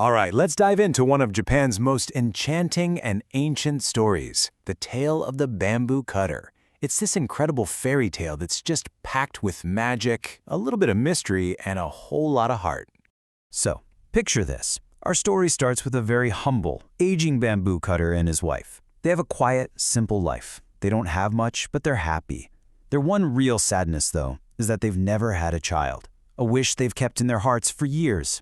All right, let's dive into one of Japan's most enchanting and ancient stories, the tale of the bamboo cutter. It's this incredible fairy tale that's just packed with magic, a little bit of mystery, and a whole lot of heart. So, picture this. Our story starts with a very humble, aging bamboo cutter and his wife. They have a quiet, simple life. They don't have much, but they're happy. Their one real sadness, though, is that they've never had a child, a wish they've kept in their hearts for years.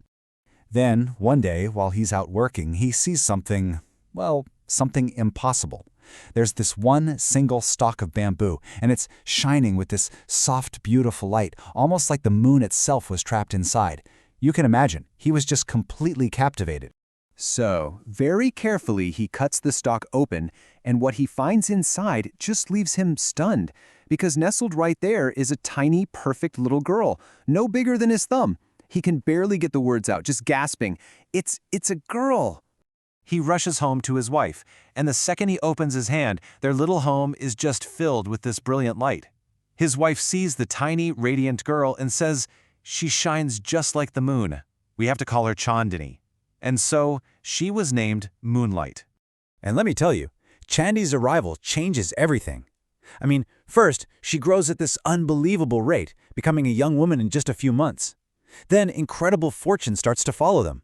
Then, one day, while he's out working, he sees something, well, something impossible. There's this one single stalk of bamboo, and it's shining with this soft, beautiful light, almost like the moon itself was trapped inside. You can imagine, he was just completely captivated. So, very carefully, he cuts the stalk open, and what he finds inside just leaves him stunned, because nestled right there is a tiny, perfect little girl, no bigger than his thumb. He can barely get the words out, just gasping, It's a girl! He rushes home to his wife, and the second he opens his hand, their little home is just filled with this brilliant light. His wife sees the tiny, radiant girl and says, "She shines just like the moon. We have to call her Chandni." And so, she was named Moonlight. And let me tell you, Chandi's arrival changes everything. I mean, first, she grows at this unbelievable rate, becoming a young woman in just a few months. Then, incredible fortune starts to follow them.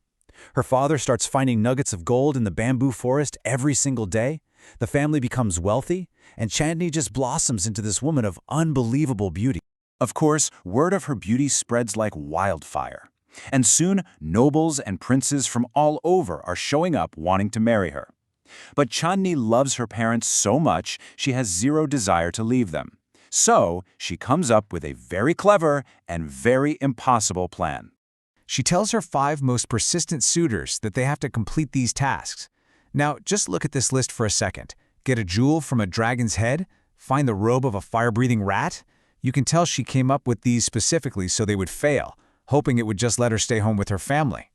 Her father starts finding nuggets of gold in the bamboo forest every single day. The family becomes wealthy, and Chandni just blossoms into this woman of unbelievable beauty. Of course, word of her beauty spreads like wildfire. And soon, nobles and princes from all over are showing up wanting to marry her. But Chandni loves her parents so much, she has zero desire to leave them. So, she comes up with a very clever and very impossible plan. She tells her 5 most persistent suitors that they have to complete these tasks. Now, just look at this list for a second. Get a jewel from a dragon's head, find the robe of a fire-breathing rat. You can tell she came up with these specifically so they would fail, hoping it would just let her stay home with her family.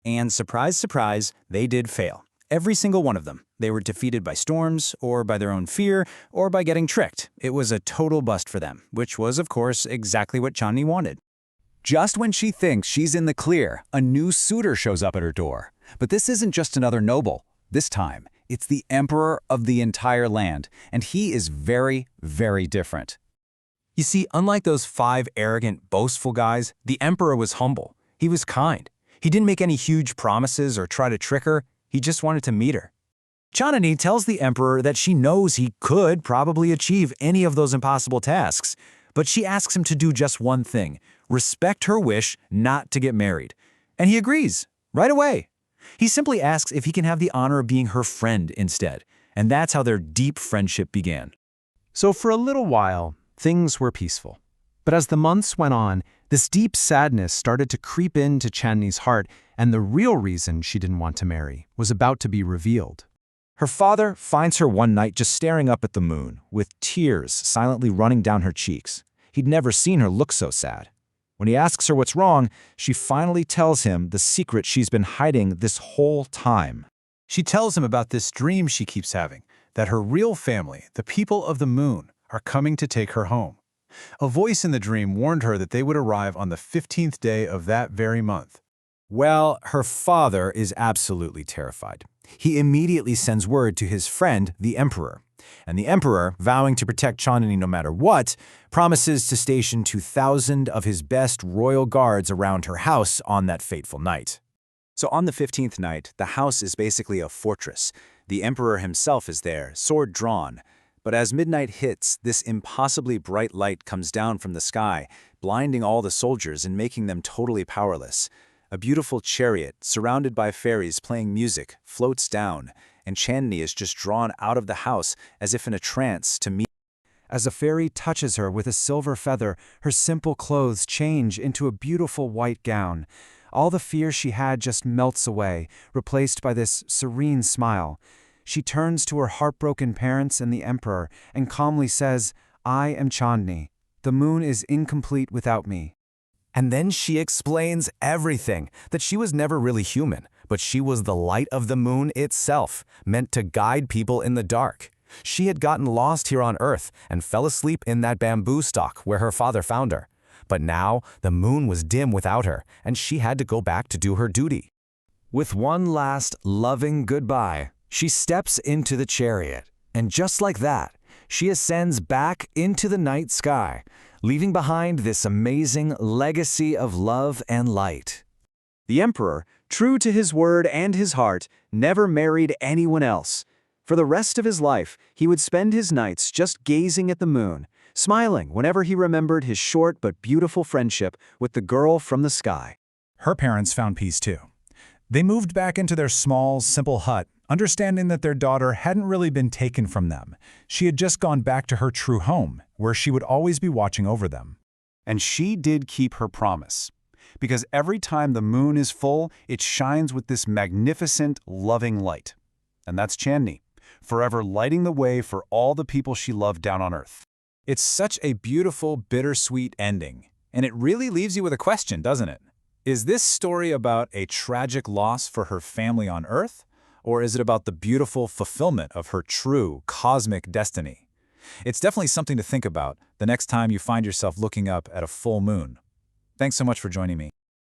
And surprise, surprise, they did fail. Every single one of them. They were defeated by storms, or by their own fear, or by getting tricked. It was a total bust for them, which was, of course, exactly what Chandni wanted. Just when she thinks she's in the clear, a new suitor shows up at her door. But this isn't just another noble. This time, it's the emperor of the entire land, and he is very, very different. You see, unlike those 5 arrogant, boastful guys, the emperor was humble. He was kind. He didn't make any huge promises or try to trick her. He just wanted to meet her. Chandni tells the emperor that she knows he could probably achieve any of those impossible tasks, but she asks him to do just one thing: respect her wish not to get married. And he agrees, right away. He simply asks if he can have the honor of being her friend instead, and that's how their deep friendship began. So for a little while, things were peaceful. But as the months went on, this deep sadness started to creep into Chandni's heart, and the real reason she didn't want to marry was about to be revealed. Her father finds her one night just staring up at the moon, with tears silently running down her cheeks. He'd never seen her look so sad. When he asks her what's wrong, she finally tells him the secret she's been hiding this whole time. She tells him about this dream she keeps having, that her real family, the people of the moon, are coming to take her home. A voice in the dream warned her that they would arrive on the 15th day of that very month. Well, her father is absolutely terrified. He immediately sends word to his friend, the emperor. And the emperor, vowing to protect Chandni no matter what, promises to station 2,000 of his best royal guards around her house on that fateful night. So on the 15th night, the house is basically a fortress. The emperor himself is there, sword drawn. But as midnight hits, this impossibly bright light comes down from the sky, blinding all the soldiers and making them totally powerless. A beautiful chariot, surrounded by fairies playing music, floats down, and Chandni is just drawn out of the house as if in a trance to meet. As a fairy touches her with a silver feather, her simple clothes change into a beautiful white gown. All the fear she had just melts away, replaced by this serene smile. She turns to her heartbroken parents and the emperor and calmly says, "I am Chandni. The moon is incomplete without me." And then she explains everything, that she was never really human, but she was the light of the moon itself, meant to guide people in the dark. She had gotten lost here on Earth and fell asleep in that bamboo stalk where her father found her. But now the moon was dim without her, and she had to go back to do her duty. With one last loving goodbye, she steps into the chariot, and just like that, she ascends back into the night sky, leaving behind this amazing legacy of love and light. The emperor, true to his word and his heart, never married anyone else. For the rest of his life, he would spend his nights just gazing at the moon, smiling whenever he remembered his short but beautiful friendship with the girl from the sky. Her parents found peace too. They moved back into their small, simple hut, understanding that their daughter hadn't really been taken from them. She had just gone back to her true home, where she would always be watching over them. And she did keep her promise. Because every time the moon is full, it shines with this magnificent, loving light. And that's Chandni, forever lighting the way for all the people she loved down on Earth. It's such a beautiful, bittersweet ending. And it really leaves you with a question, doesn't it? Is this story about a tragic loss for her family on Earth? Or is it about the beautiful fulfillment of her true cosmic destiny? It's definitely something to think about the next time you find yourself looking up at a full moon. Thanks so much for joining me.